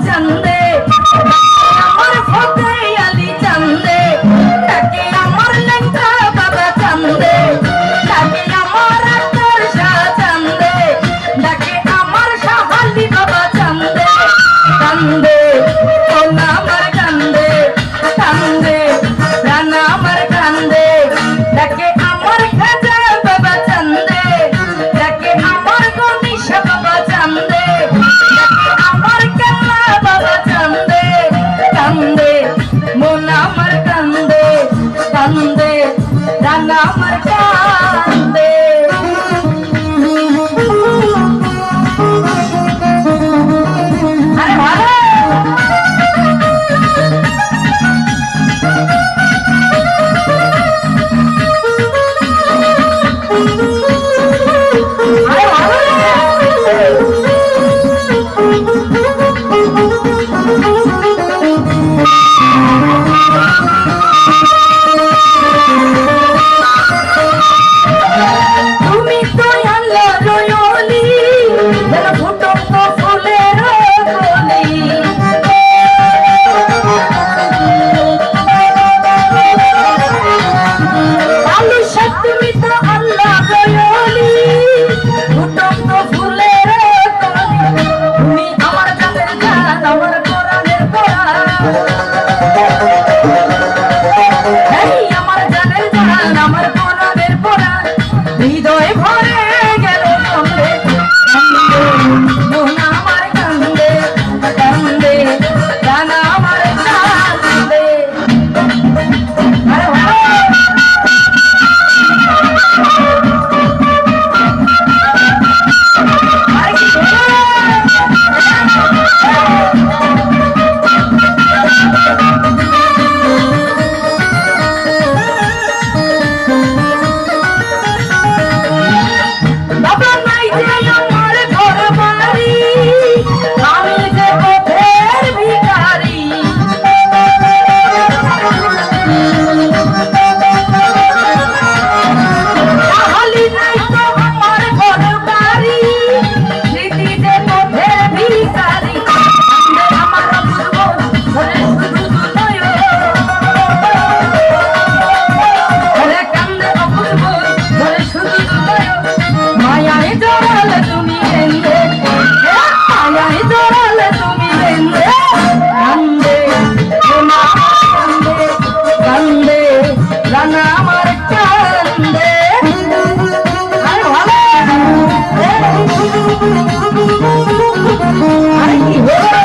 চন্দে আমার ফতে আলী চন্দে ডাকে আমার লেঙ্গা বাবা চন্দে ডাকে আমার আতর শাহ চন্দে ডাকে আমার শাহালি বাবা চন্দে চন্দে সোনা আমার কান্দে চন্দে রানা আমার কান্দে ডাকে আমার খাজা বাবা চন্দে ডাকে আমার গনিশা বাবা চন্দে ডাকে আমার কাল্লা বাবা চন্দে চন্দে মোনা আমার কান্দে চন্দে রানা আমার